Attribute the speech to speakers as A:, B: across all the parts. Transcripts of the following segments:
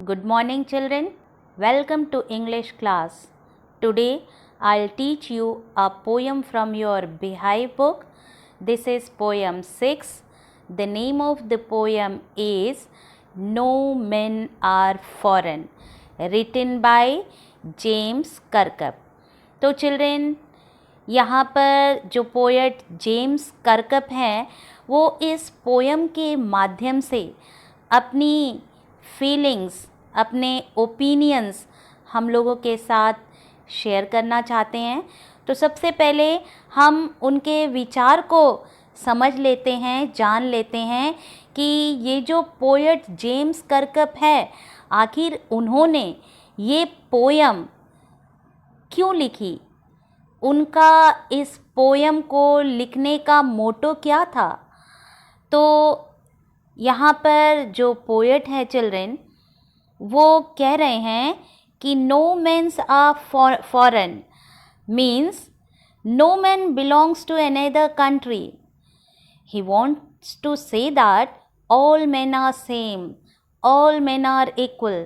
A: Good morning, children. Welcome to English class. Today, I'll teach you a poem from your Beehive book. This is poem 6. The name of the poem is No Men Are Foreign, written by James Kirkup. तो children, यहाँ पर जो poet James कर्कप हैं वो इस poem के माध्यम से अपनी फीलिंग्स, अपने ओपिनियंस हम लोगों के साथ शेयर करना चाहते हैं। तो सबसे पहले हम उनके विचार को समझ लेते हैं, जान लेते हैं कि ये जो पोएट जेम्स कर्कप है, आखिर उन्होंने ये पोएम क्यों लिखी, उनका इस पोएम को लिखने का मोटो क्या था। तो यहाँ पर जो पोएट है चिल्ड्रेन, वो कह रहे हैं कि no mens are foreign means no man belongs to another country. He wants to say that all men are same, all men are equal.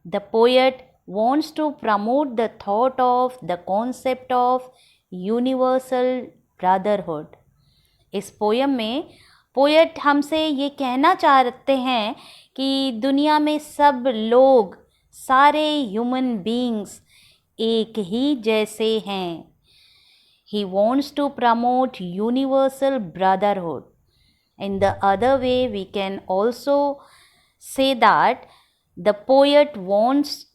A: The poet wants to promote the thought of the concept of universal brotherhood. इस poem में poet हमसे ये कहना चाहते हैं कि दुनिया में सब लोग, सारे ह्यूमन बीइंग्स एक ही जैसे हैं. He wants to promote universal brotherhood. In the other way, we can also say that the poet wants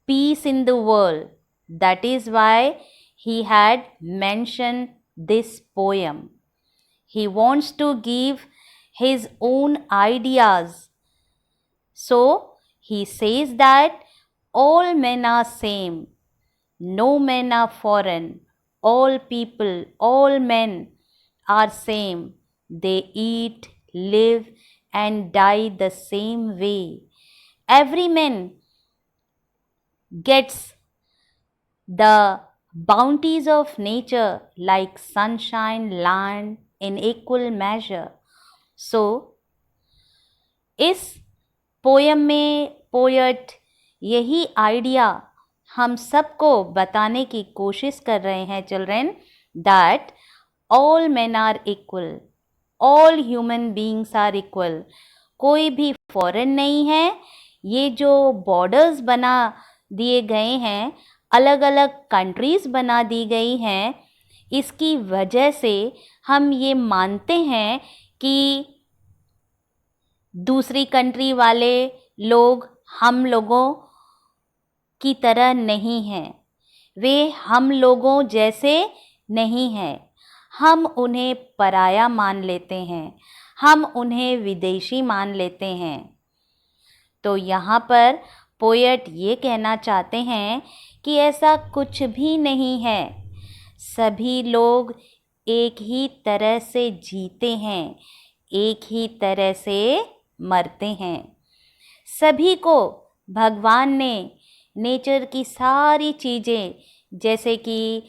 A: peace in the world. That is why he had mentioned this poem. He wants to give his own ideas. So he says that all men are same, no men are foreign. All people, all men are same. They eat, live and die the same way. Every man gets the bounties of nature like sunshine, land in equal measure. So, इस poem में poet यही idea हम सबको बताने की कोशिश कर रहे हैं children, that all men are equal, all human beings are equal. कोई भी फॉरेन नहीं है. ये जो बॉर्डर्स बना दिए गए हैं, अलग अलग कंट्रीज़ बना दी गई हैं, इसकी वजह से हम ये मानते हैं कि दूसरी कंट्री वाले लोग हम लोगों की तरह नहीं हैं. वे हम लोगों जैसे नहीं हैं. हम उन्हें पराया मान लेते हैं, हम उन्हें विदेशी मान लेते हैं. तो यहाँ पर पोएट ये कहना चाहते हैं कि ऐसा कुछ भी नहीं है. सभी लोग एक ही तरह से जीते हैं, एक ही तरह से मरते हैं. सभी को भगवान ने नेचर की सारी चीज़ें जैसे कि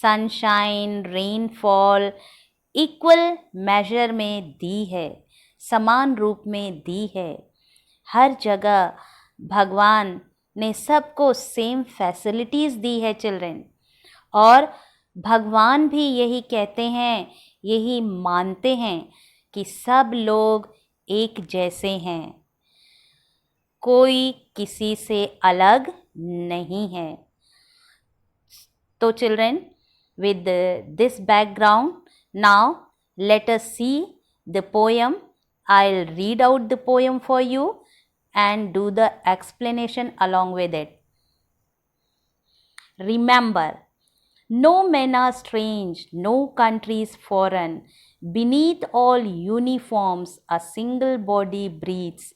A: सनशाइन, रेनफॉल इक्वल मेजर में दी है, समान रूप में दी है. हर जगह भगवान ने सबको सेम फैसिलिटीज़ दी है चिल्ड्रेन. और भगवान भी यही कहते हैं, यही मानते हैं कि सब लोग एक जैसे हैं, कोई किसी से अलग नहीं है. तो children, with this background, now let us see the poem. I'll read out the poem for you and do the explanation along with it. Remember, no men are strange, no country is foreign. Beneath all uniforms, a single body breathes.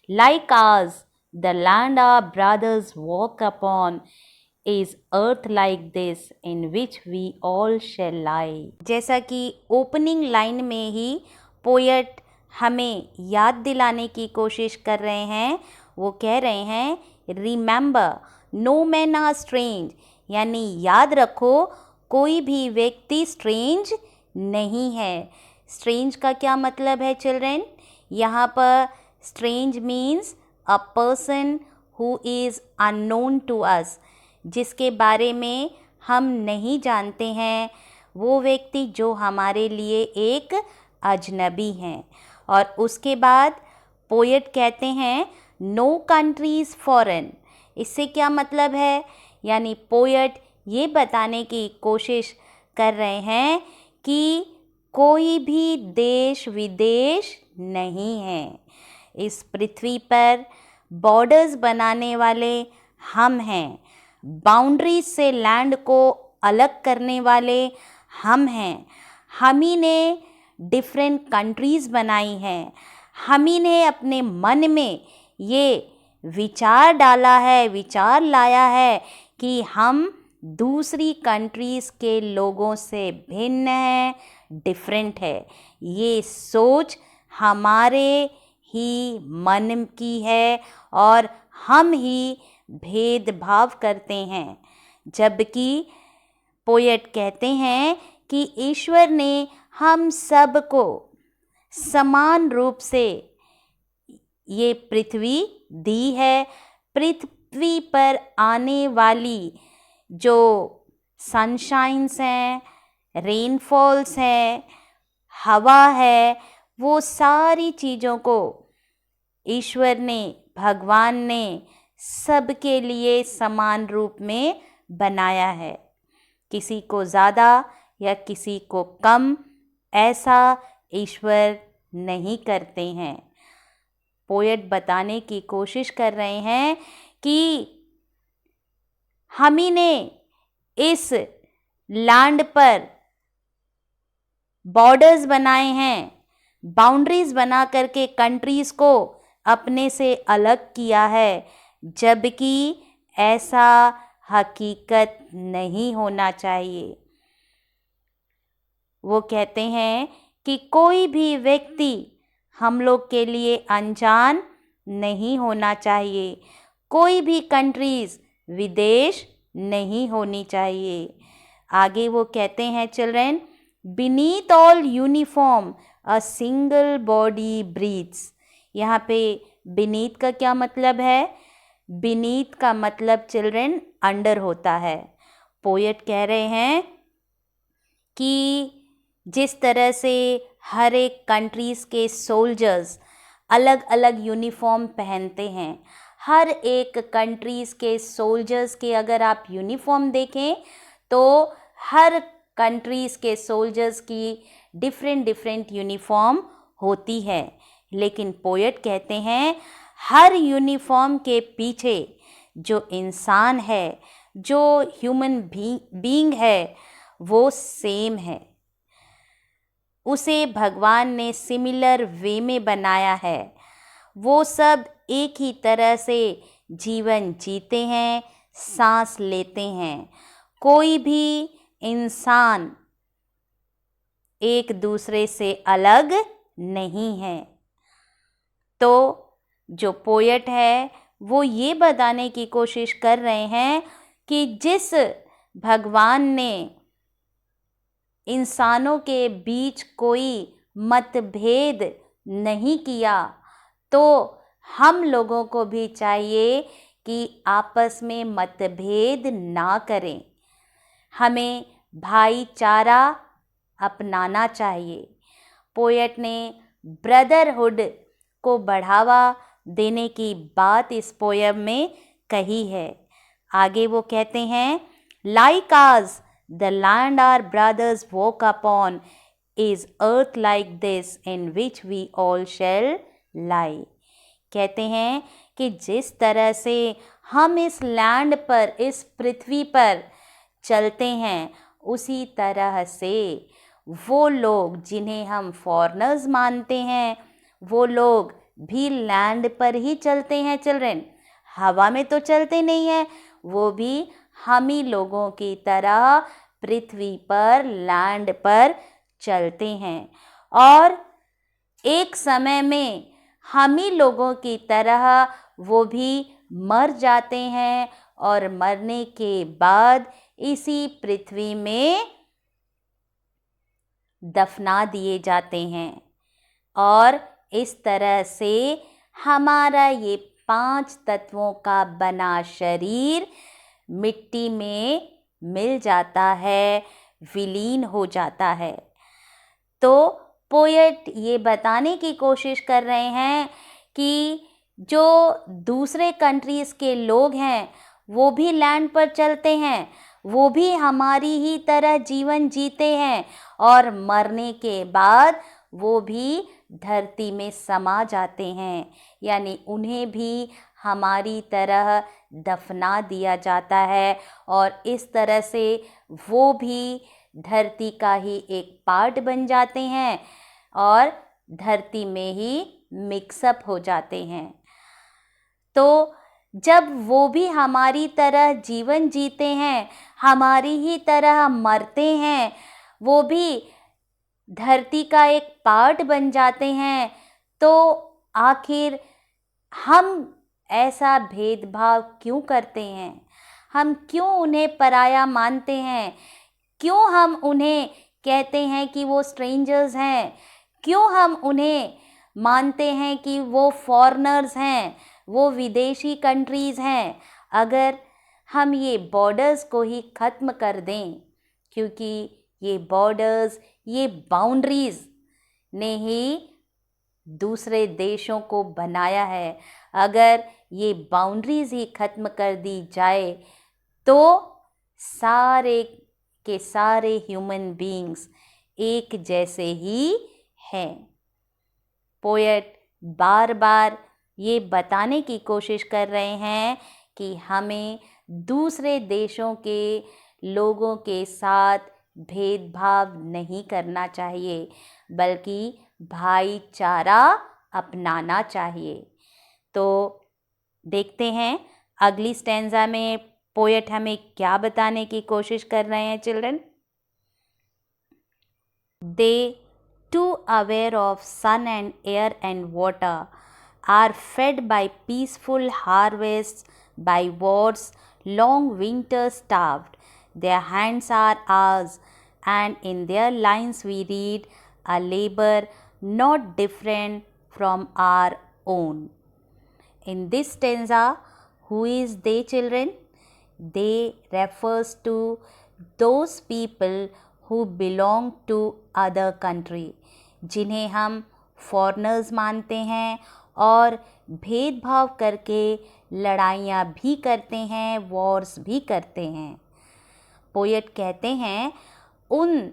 A: Like ours, the land our brothers walk upon is earth like this in which we all shall lie. जैसा कि opening line में ही poet हमें याद दिलाने की कोशिश कर रहे हैं. वो कह रहे हैं, remember no man are strange, यानी याद रखो कोई भी व्यक्ति स्ट्रेंज नहीं है. स्ट्रेंज का क्या मतलब है चिल्ड्रेन? यहाँ पर strange means a person who is unknown to us, जिसके बारे में हम नहीं जानते हैं, वो व्यक्ति जो हमारे लिए एक अजनबी हैं। और उसके बाद पोएट कहते हैं नो कंट्री इज़ फॉरेन। इससे क्या मतलब है? यानी पोएट ये बताने की कोशिश कर रहे हैं कि कोई भी देश विदेश नहीं है। इस पृथ्वी पर बॉर्डर्स बनाने वाले हम हैं, बाउंड्रीज से लैंड को अलग करने वाले हम हैं। हम ही ने डिफरेंट कंट्रीज़ बनाई हैं। हम ही ने अपने मन में ये विचार डाला है, विचार लाया है कि हम दूसरी कंट्रीज़ के लोगों से भिन्न हैं, डिफरेंट है। ये सोच हमारे ही मन की है और हम ही भेदभाव करते हैं। जबकि पोएट कहते हैं कि ईश्वर ने हम सबको समान रूप से ये पृथ्वी दी है। पृथ्वी पर आने वाली जो सनशाइन्स हैं, रेनफॉल्स हैं, हवा है, वो सारी चीज़ों को ईश्वर ने, भगवान ने सबके लिए समान रूप में बनाया है। किसी को ज़्यादा या किसी को कम ऐसा ईश्वर नहीं करते हैं। पोएट बताने की कोशिश कर रहे हैं कि हम ही ने इस लैंड पर बॉर्डर्स बनाए हैं, बाउंड्रीज बना करके कंट्रीज़ को अपने से अलग किया है, जबकि ऐसा हकीकत नहीं होना चाहिए। वो कहते हैं कि कोई भी व्यक्ति हम लोग के लिए अनजान नहीं होना चाहिए, कोई भी कंट्रीज़ विदेश नहीं होनी चाहिए। आगे वो कहते हैं children, beneath all uniform a single body breathes. यहाँ पे बीनीथ का क्या मतलब है? बीनीथ का मतलब चिल्ड्रन अंडर होता है। पोएट कह रहे हैं कि जिस तरह से हर एक कंट्रीज़ के सोल्जर्स अलग अलग यूनिफॉर्म पहनते हैं, हर एक कंट्रीज़ के सोल्जर्स के अगर आप यूनिफॉर्म देखें तो हर कंट्रीज़ के सोल्जर्स की डिफरेंट यूनिफॉर्म होती है। लेकिन पोएट कहते हैं हर यूनिफॉर्म के पीछे जो इंसान है, जो ह्यूमन बीइंग है, वो सेम है। उसे भगवान ने सिमिलर वे में बनाया है। वो सब एक ही तरह से जीवन जीते हैं, सांस लेते हैं। कोई भी इंसान एक दूसरे से अलग नहीं है। तो जो पोएट है वो ये बताने की कोशिश कर रहे हैं कि जिस भगवान ने इंसानों के बीच कोई मतभेद नहीं किया, तो हम लोगों को भी चाहिए कि आपस में मतभेद ना करें। हमें भाईचारा अपनाना चाहिए। पोएट ने ब्रदरहुड को बढ़ावा देने की बात इस पोयम में कही है। आगे वो कहते हैं like as the land our brothers walk upon is earth like this in which we all shall lie. कहते हैं कि जिस तरह से हम इस लैंड पर, इस पृथ्वी पर चलते हैं, उसी तरह से वो लोग जिन्हें हम फॉरेनर्स मानते हैं, वो लोग भी लैंड पर ही चलते हैं चिल्ड्रन। हवा में तो चलते नहीं हैं, वो भी हम ही लोगों की तरह पृथ्वी पर, लैंड पर चलते हैं। और एक समय में हम ही लोगों की तरह वो भी मर जाते हैं और मरने के बाद इसी पृथ्वी में दफना दिए जाते हैं। और इस तरह से हमारा ये 5 तत्वों का बना शरीर मिट्टी में मिल जाता है, विलीन हो जाता है। तो पोएट ये बताने की कोशिश कर रहे हैं कि जो दूसरे कंट्रीज़ के लोग हैं वो भी लैंड पर चलते हैं, वो भी हमारी ही तरह जीवन जीते हैं और मरने के बाद वो भी धरती में समा जाते हैं, यानी उन्हें भी हमारी तरह दफना दिया जाता है और इस तरह से वो भी धरती का ही एक पार्ट बन जाते हैं और धरती में ही मिक्सअप हो जाते हैं। तो जब वो भी हमारी तरह जीवन जीते हैं, हमारी ही तरह मरते हैं, वो भी धरती का एक पार्ट बन जाते हैं, तो आखिर हम ऐसा भेदभाव क्यों करते हैं? हम क्यों उन्हें पराया मानते हैं? क्यों हम उन्हें कहते हैं कि वो स्ट्रेंजर्स हैं? क्यों हम उन्हें मानते हैं कि वो फॉरेनर्स हैं, वो विदेशी कंट्रीज़ हैं? अगर हम ये बॉर्डर्स को ही ख़त्म कर दें, क्योंकि ये बॉर्डर्स, ये बाउंड्रीज़ ने ही दूसरे देशों को बनाया है, अगर ये बाउंड्रीज़ ही ख़त्म कर दी जाए तो सारे के सारे ह्यूमन बीइंग्स एक जैसे ही हैं। पोएट बार बार ये बताने की कोशिश कर रहे हैं कि हमें दूसरे देशों के लोगों के साथ भेदभाव नहीं करना चाहिए, बल्कि भाईचारा अपनाना चाहिए। तो देखते हैं अगली स्टैंजा में पोएट हमें क्या बताने की कोशिश कर रहे हैं children. They too aware of sun and air and water are fed by peaceful harvests, by wars, long winters starved. Their hands are ours, and in their lines we read a labor not different from our own. In this stanza, who is they, children? They refers to those people who belong to other country, जिन्हें हम foreigners मानते हैं और भेदभाव करके लड़ाइयाँ भी करते हैं, वॉर्स भी करते हैं। पोएट कहते हैं उन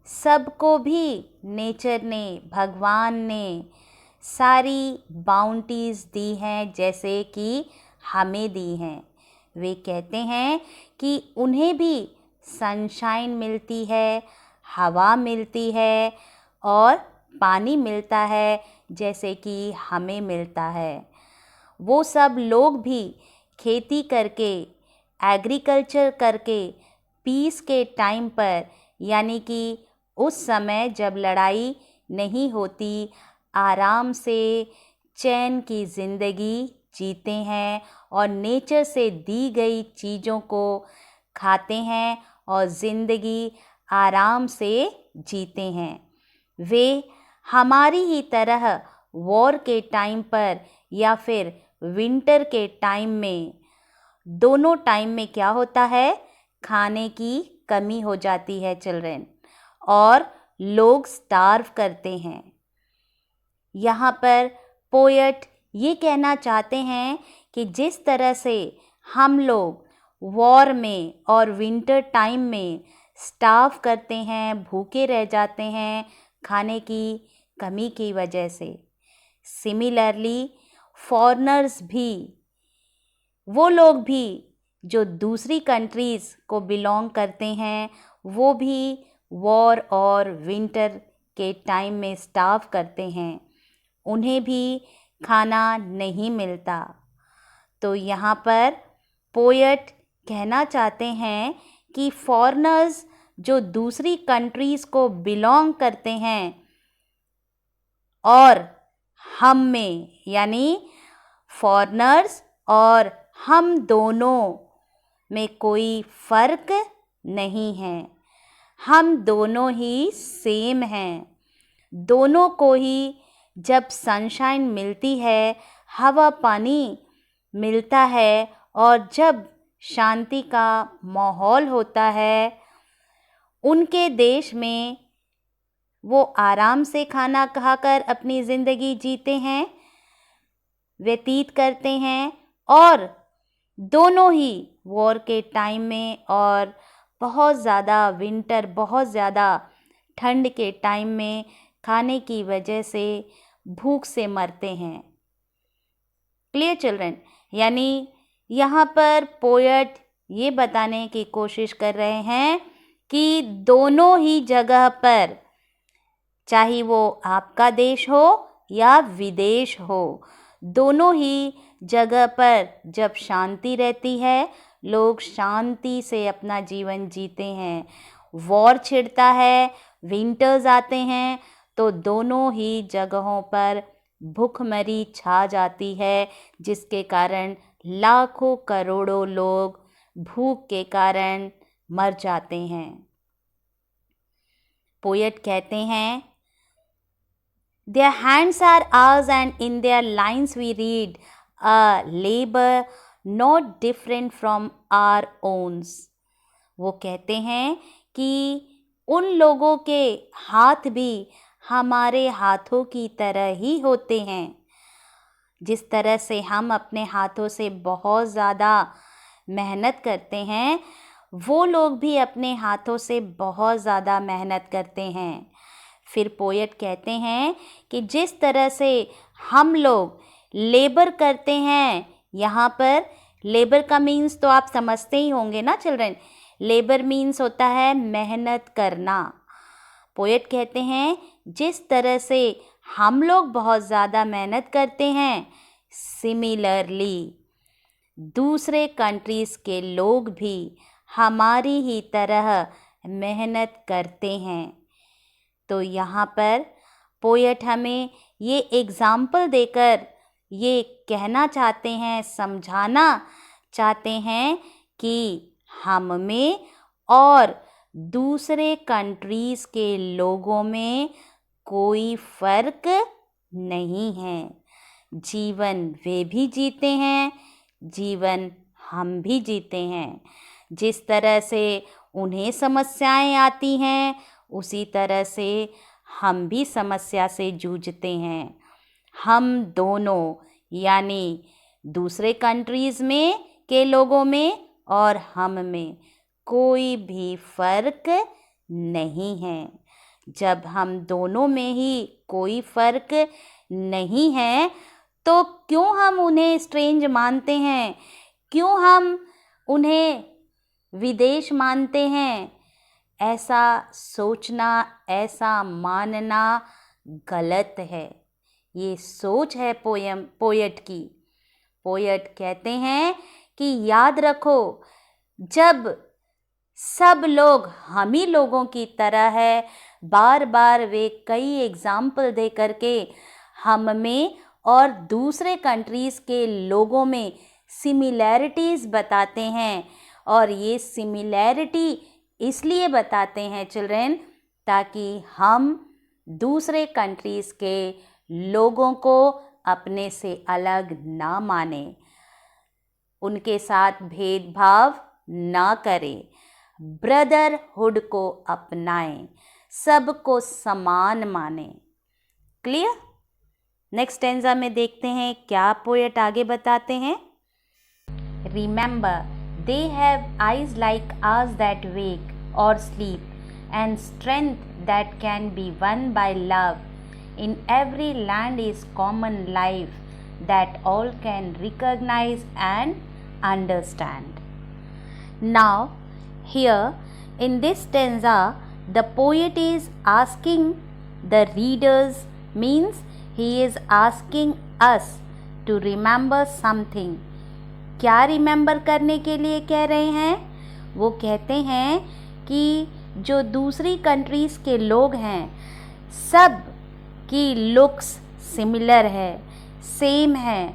A: सब को भी नेचर ने, भगवान ने सारी बाउंटीज़ दी हैं जैसे कि हमें दी हैं। वे कहते हैं कि उन्हें भी सनशाइन मिलती है, हवा मिलती है और पानी मिलता है जैसे कि हमें मिलता है। वो सब लोग भी खेती करके, एग्रीकल्चर करके पीस के टाइम पर, यानी कि उस समय जब लड़ाई नहीं होती, आराम से चैन की ज़िंदगी जीते हैं और नेचर से दी गई चीज़ों को खाते हैं और ज़िंदगी आराम से जीते हैं। वे हमारी ही तरह वॉर के टाइम पर या फिर विंटर के टाइम में, दोनों टाइम में क्या होता है, खाने की कमी हो जाती है चिल्ड्रन, और लोग स्टार्व करते हैं। यहाँ पर पोएट ये कहना चाहते हैं कि जिस तरह से हम लोग वॉर में और विंटर टाइम में स्टार्व करते हैं, भूखे रह जाते हैं खाने की कमी की वजह से, सिमिलरली फॉरेनर्स भी, वो लोग भी जो दूसरी कंट्रीज़ को बिलोंग करते हैं, वो भी वॉर और विंटर के टाइम में स्टार्व करते हैं, उन्हें भी खाना नहीं मिलता। तो यहाँ पर पोएट कहना चाहते हैं कि फॉरेनर्स जो दूसरी कंट्रीज़ को बिलोंग करते हैं और हम में, यानी फॉरेनर्स और हम दोनों में कोई फ़र्क नहीं है, हम दोनों ही सेम हैं। दोनों को ही जब सनशाइन मिलती है, हवा पानी मिलता है और जब शांति का माहौल होता है, उनके देश में वो आराम से खाना खाकर अपनी ज़िंदगी जीते हैं, व्यतीत करते हैं। और दोनों ही वॉर के टाइम में और बहुत ज़्यादा विंटर, बहुत ज़्यादा ठंड के टाइम में खाने की वजह से भूख से मरते हैं। Clear children? यानी यहाँ पर पोएट ये बताने की कोशिश कर रहे हैं कि दोनों ही जगह पर, चाहे वो आपका देश हो या विदेश हो, दोनों ही जगह पर जब शांति रहती है, लोग शांति से अपना जीवन जीते हैं। वॉर छिड़ता है, विंटर्स आते हैं, तो दोनों ही जगहों पर भूखमरी छा जाती है, जिसके कारण लाखों करोड़ों लोग भूख के कारण मर जाते हैं। पोएट कहते हैं, Their hands are ours and in their lines we read a labor not different from our owns. वो कहते हैं कि उन लोगों के हाथ भी हमारे हाथों की तरह ही होते हैं। जिस तरह से हम अपने हाथों से बहुत ज़्यादा मेहनत करते हैं, वो लोग भी अपने हाथों से बहुत ज़्यादा मेहनत करते हैं। फिर पोएट कहते हैं कि जिस तरह से हम लोग लेबर करते हैं, यहाँ पर लेबर का मीन्स तो आप समझते ही होंगे ना चिल्ड्रन। लेबर मीन्स होता है मेहनत करना। पोएट कहते हैं जिस तरह से हम लोग बहुत ज़्यादा मेहनत करते हैं, सिमिलरली दूसरे कंट्रीज़ के लोग भी हमारी ही तरह मेहनत करते हैं। तो यहाँ पर पोएट हमें ये एग्ज़ाम्पल देकर ये कहना चाहते हैं, समझाना चाहते हैं कि हम में और दूसरे कंट्रीज़ के लोगों में कोई फ़र्क नहीं है। जीवन वे भी जीते हैं, जीवन हम भी जीते हैं। जिस तरह से उन्हें समस्याएं आती हैं, उसी तरह से हम भी समस्या से जूझते हैं। हम दोनों यानी दूसरे कंट्रीज़ में के लोगों में और हम में कोई भी फ़र्क नहीं है। जब हम दोनों में ही कोई फ़र्क नहीं है, तो क्यों हम उन्हें स्ट्रेंज मानते हैं? क्यों हम उन्हें विदेश मानते हैं? ऐसा सोचना, ऐसा मानना गलत है। ये सोच है पोएट की। पोएट कहते हैं कि याद रखो, जब सब लोग हम ही लोगों की तरह है, बार बार वे कई एग्जाम्पल दे करके हम में और दूसरे कंट्रीज़ के लोगों में सिमिलैरिटीज़ बताते हैं। और ये सिमिलैरिटी इसलिए बताते हैं चिल्ड्रेन, ताकि हम दूसरे कंट्रीज़ के लोगों को अपने से अलग ना माने, उनके साथ भेदभाव ना करें, ब्रदरहुड को अपनाएं, सबको समान माने। क्लियर? नेक्स्ट स्टेंजा में देखते हैं क्या पोएट आगे बताते हैं। Remember they have eyes like ours that wake or sleep, and strength that can be won by love. In every land is common life that all can recognize and understand. Now, here in this stanza, the poet is asking the readers, means he is asking us to remember something. क्या remember करने के लिए कह रहे हैं? वो कहते हैं कि जो दूसरी कंट्रीज़ के लोग हैं, सब की लुक्स सिमिलर है, सेम है।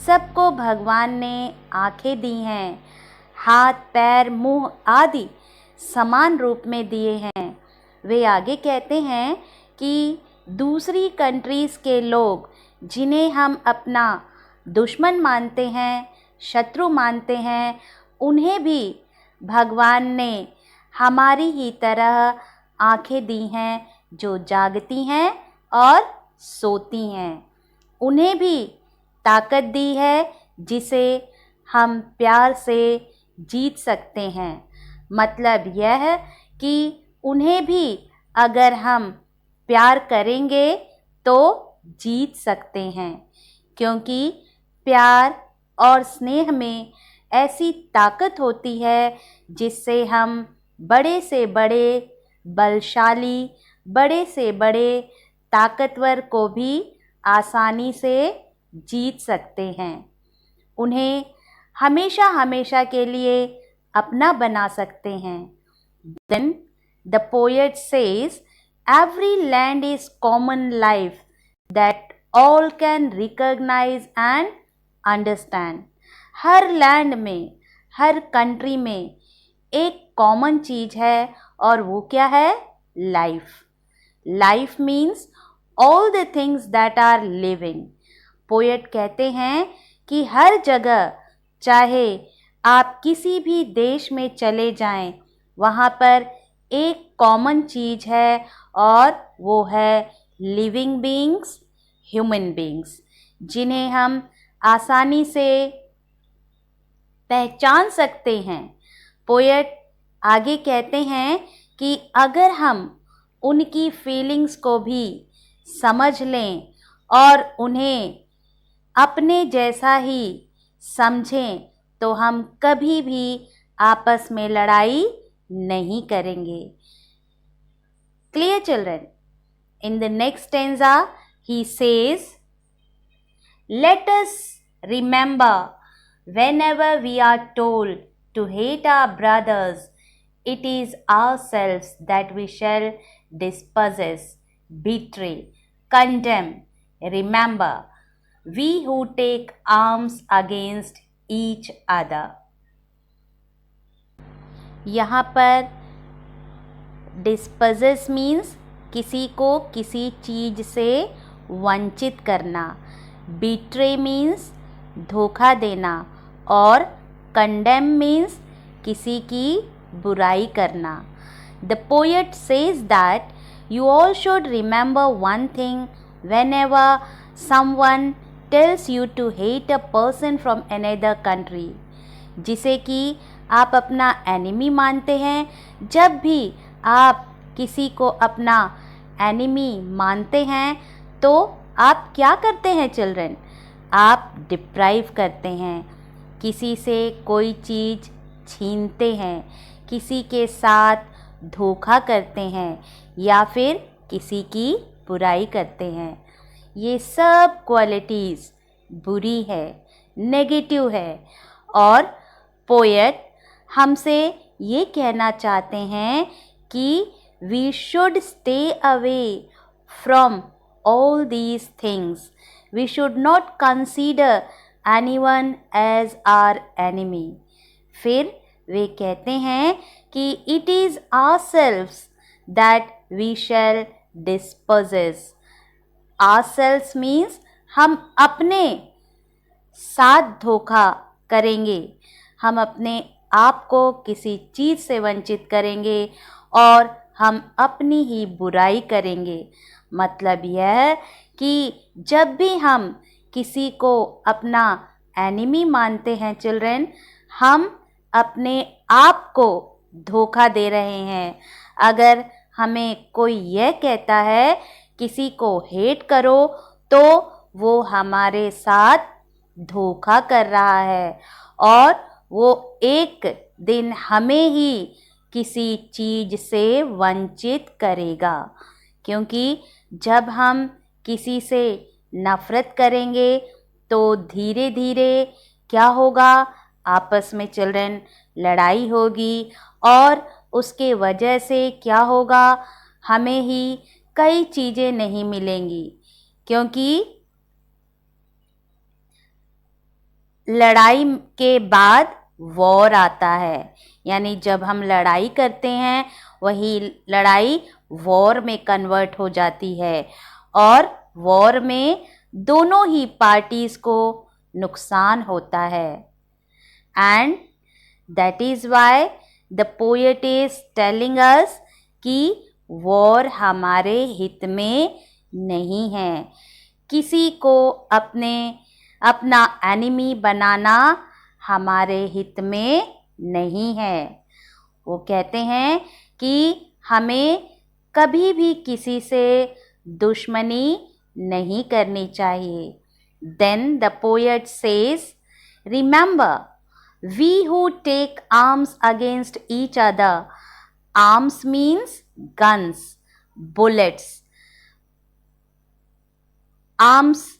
A: सबको भगवान ने आंखें दी हैं, हाथ, पैर, मुंह आदि समान रूप में दिए हैं। वे आगे कहते हैं कि दूसरी कंट्रीज़ के लोग जिन्हें हम अपना दुश्मन मानते हैं, शत्रु मानते हैं, उन्हें भी भगवान ने हमारी ही तरह आंखें दी हैं जो जागती हैं और सोती हैं। उन्हें भी ताकत दी है जिसे हम प्यार से जीत सकते हैं। मतलब यह है कि उन्हें भी अगर हम प्यार करेंगे तो जीत सकते हैं, क्योंकि प्यार और स्नेह में ऐसी ताकत होती है जिससे हम बड़े से बड़े बलशाली, बड़े से बड़े ताकतवर को भी आसानी से जीत सकते हैं। उन्हें हमेशा हमेशा के लिए अपना बना सकते हैं। Then the poet says, every land is common life that all can recognize and understand. Her land में, हर कंट्री में एक कॉमन चीज है और वो क्या है? Life. Life means all the things that are living. Poet कहते हैं कि हर जगह, चाहे आप किसी भी देश में चले जाएं, वहाँ पर एक कॉमन चीज है और वो है लिविंग बीइंग्स, ह्यूमन बीइंग्स, जिन्हें हम आसानी से पहचान सकते हैं। पोएट आगे कहते हैं कि अगर हम उनकी फीलिंग्स को भी समझ लें और उन्हें अपने जैसा ही समझें तो हम कभी भी आपस में लड़ाई नहीं करेंगे। Clear children? In the next stanza he says, let us remember whenever we are told to hate our brothers, it is ourselves that we shall dispossess, betray, condemn. Remember, we who take arms against each other. यहाँ पर डिस्पजेस means किसी को किसी चीज से वंचित करना, betray means धोखा देना और कंडेम मीन्स किसी की बुराई करना। The poet says that you all should remember one thing whenever someone tells you to hate a person from another country, जिसे कि आप अपना एनिमी मानते हैं। जब भी आप किसी को अपना एनिमी मानते हैं तो आप क्या करते हैं चिल्ड्रन? आप डिप्राइव करते हैं, किसी से कोई चीज़ छीनते हैं, किसी के साथ धोखा करते हैं या फिर किसी की बुराई करते हैं। ये सब क्वालिटीज़ बुरी है, नेगेटिव है। और पोएट हमसे ये कहना चाहते हैं कि we should stay away from all these things, we should not consider anyone as our enemy. फिर वे कहते हैं कि it is ourselves that we shall dispossess. Ourselves means हम अपने साथ धोखा करेंगे, हम अपने आप को किसी चीज़ से वंचित करेंगे और हम अपनी ही बुराई करेंगे। मतलब यह है कि जब भी हम किसी को अपना एनिमी मानते हैं चिल्ड्रन, हम अपने आप को धोखा दे रहे हैं। अगर हमें कोई यह कहता है किसी को हेट करो तो वो हमारे साथ धोखा कर रहा है और वो एक दिन हमें ही किसी चीज़ से वंचित करेगा। क्योंकि जब हम किसी से नफ़रत करेंगे तो धीरे धीरे क्या होगा? आपस में चिल्ड्रन लड़ाई होगी और उसके वजह से क्या होगा? हमें ही कई चीज़ें नहीं मिलेंगी, क्योंकि लड़ाई के बाद वॉर आता है। यानी जब हम लड़ाई करते हैं वही लड़ाई वॉर में कन्वर्ट हो जाती है और वॉर में दोनों ही पार्टीज़ को नुकसान होता है। and that is why the poet is telling us कि वॉर हमारे हित में नहीं है। किसी को अपना एनिमी बनाना हमारे हित में नहीं है। वो कहते हैं कि हमें कभी भी किसी से दुश्मनी नहीं करनी चाहिए। Then the poet says, remember, we who take arms against each other, arms means guns, bullets. Arms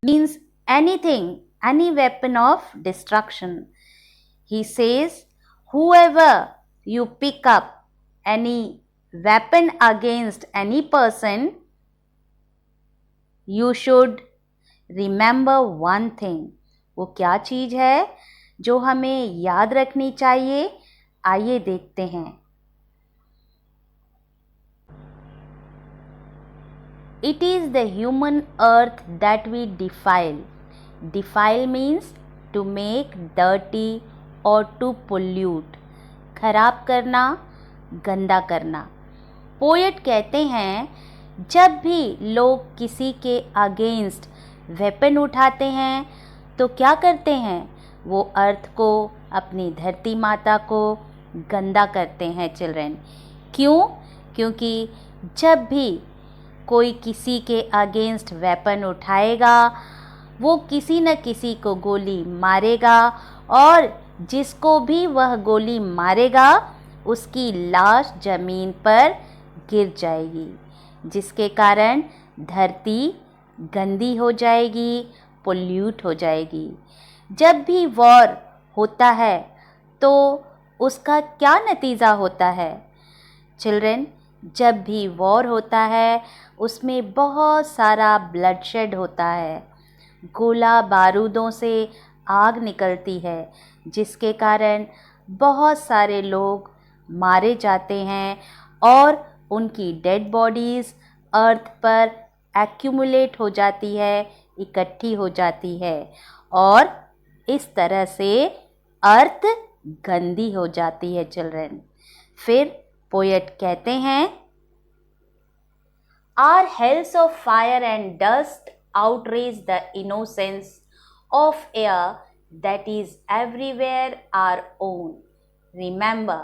A: means anything, any weapon of destruction. He says, whoever you pick up any weapon against any person, you should remember one thing. वो क्या चीज़ है जो हमें याद रखनी चाहिए? आइए देखते हैं। It is the human earth that we defile. Defile means to make dirty or to pollute. खराब करना, गंदा करना। पोएट कहते हैं जब भी लोग किसी के अगेंस्ट वेपन उठाते हैं तो क्या करते हैं? वो अर्थ को, अपनी धरती माता को गंदा करते हैं चिल्ड्रन। क्यों? क्योंकि जब भी कोई किसी के अगेंस्ट वेपन उठाएगा वो किसी न किसी को गोली मारेगा और जिसको भी वह गोली मारेगा उसकी लाश ज़मीन पर गिर जाएगी, जिसके कारण धरती गंदी हो जाएगी, पोल्यूट हो जाएगी। जब भी वॉर होता है तो उसका क्या नतीजा होता है चिल्ड्रन? जब भी वॉर होता है उसमें बहुत सारा ब्लडशेड होता है, गोला बारूदों से आग निकलती है, जिसके कारण बहुत सारे लोग मारे जाते हैं और उनकी डेड बॉडीज़ अर्थ पर एक्यूमुलेट हो जाती है, इकट्ठी हो जाती है और इस तरह से अर्थ गंदी हो जाती है चिल्ड्रन। फिर पोएट कहते हैं, Our hells of fire and dust outrage the innocence of air that is everywhere our own. Remember,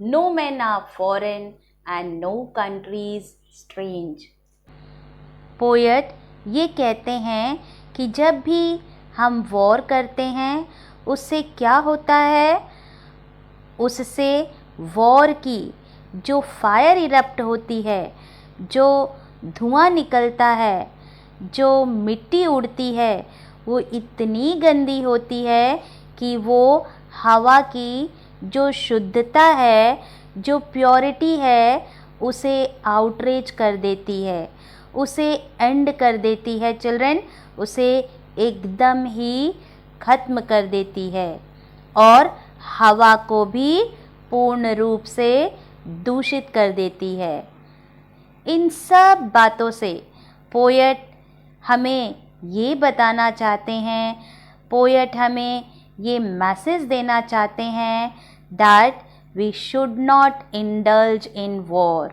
A: no men are foreign and no country is strange. Poet ये कहते हैं कि जब भी हम वॉर करते हैं उससे क्या होता है? उससे वॉर की जो फायर इरप्ट होती है, जो धुआं निकलता है, जो मिट्टी उड़ती है, वो इतनी गंदी होती है कि वो हवा की जो शुद्धता है, जो प्योरिटी है, उसे आउटरेज कर देती है, उसे एंड कर देती है चिल्ड्रन, उसे एकदम ही ख़त्म कर देती है और हवा को भी पूर्ण रूप से दूषित कर देती है। इन सब बातों से पोएट हमें ये बताना चाहते हैं, पोएट हमें ये मैसेज देना चाहते हैं that we should not indulge in war.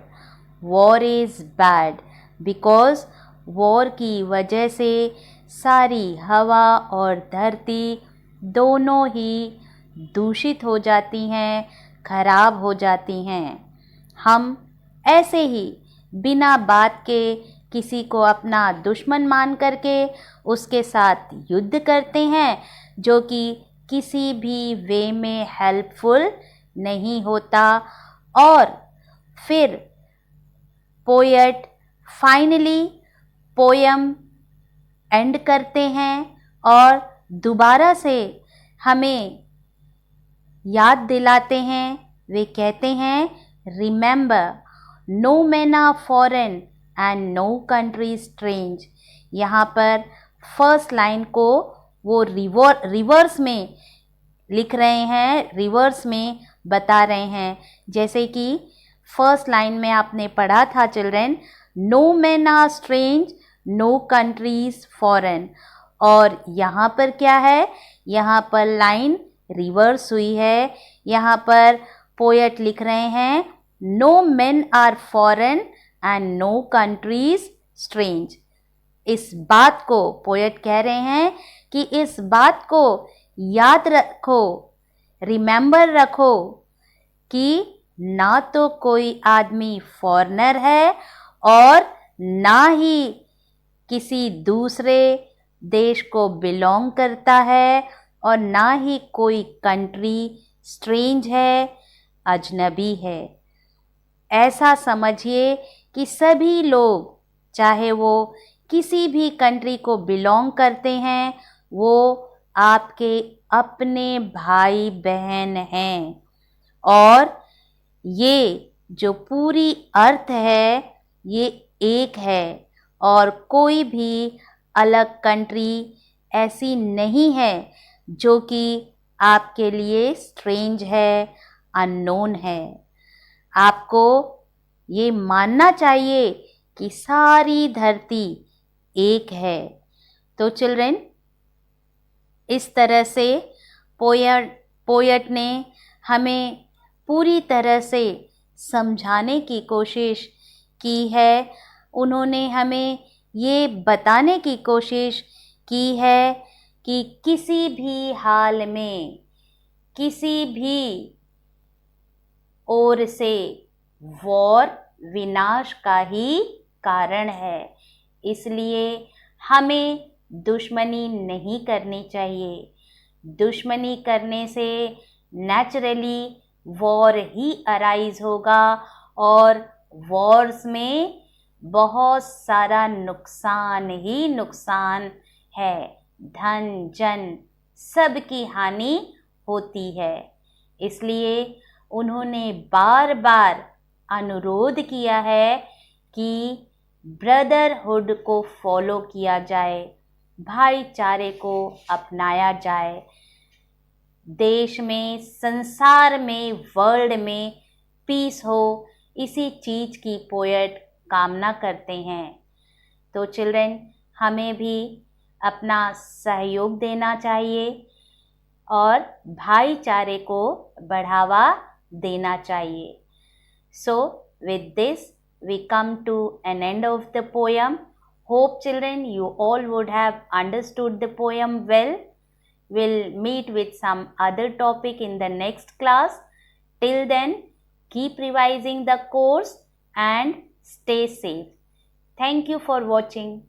A: War is bad because war की वजह से सारी हवा और धरती दोनों ही दूषित हो जाती हैं, खराब हो जाती हैं। हम ऐसे ही बिना बात के किसी को अपना दुश्मन मान करके उसके साथ युद्ध करते हैं जो कि किसी भी वे में हेल्पफुल नहीं होता और फिर पोएट फाइनली पोयम एंड करते हैं और दोबारा से हमें याद दिलाते हैं। वे कहते हैं, remember no man are foreign and no country strange. यहाँ पर फर्स्ट लाइन को वो रिवर्स में लिख रहे हैं, रिवर्स में बता रहे हैं। जैसे कि फर्स्ट लाइन में आपने पढ़ा था children, no man are strange no countries foreign, और यहाँ पर क्या है? यहाँ पर लाइन रिवर्स हुई है। यहाँ पर पोएट लिख रहे हैं no men are foreign and no countries strange. इस बात को पोएट कह रहे हैं कि इस बात को याद रखो, रिमेंबर रखो कि ना तो कोई आदमी फॉरेनर है और ना ही किसी दूसरे देश को बिलोंग करता है और ना ही कोई कंट्री स्ट्रेंज है, अजनबी है। ऐसा समझिए कि सभी लोग, चाहे वो किसी भी कंट्री को बिलोंग करते हैं, वो आपके अपने भाई बहन हैं। और ये जो पूरी अर्थ है ये एक है और कोई भी अलग कंट्री ऐसी नहीं है जो कि आपके लिए स्ट्रेंज है, अननोन है। आपको ये मानना चाहिए कि सारी धरती एक है। तो चिल्ड्रन, इस तरह से पोएट ने हमें पूरी तरह से समझाने की कोशिश की है। उन्होंने हमें ये बताने की कोशिश की है कि किसी भी हाल में, किसी भी ओर से वॉर विनाश का ही कारण है। इसलिए हमें दुश्मनी नहीं करनी चाहिए। दुश्मनी करने से नेचुरली वॉर ही अराइज होगा और वॉर्स में बहुत सारा नुकसान ही नुकसान है। धन जन सब की हानि होती है। इसलिए उन्होंने बार बार अनुरोध किया है कि ब्रदरहुड को फॉलो किया जाए, भाईचारे को अपनाया जाए। देश में, संसार में, वर्ल्ड में पीस हो, इसी चीज़ की पोएट कामना करते हैं। तो चिल्ड्रन, हमें भी अपना सहयोग देना चाहिए और भाईचारे को बढ़ावा देना चाहिए। So with this we come to an end of the poem. Hope children you all would have understood the poem well. We'll meet with some other topic in the next class. Till then, keep revising the course and stay safe. Thank you for watching.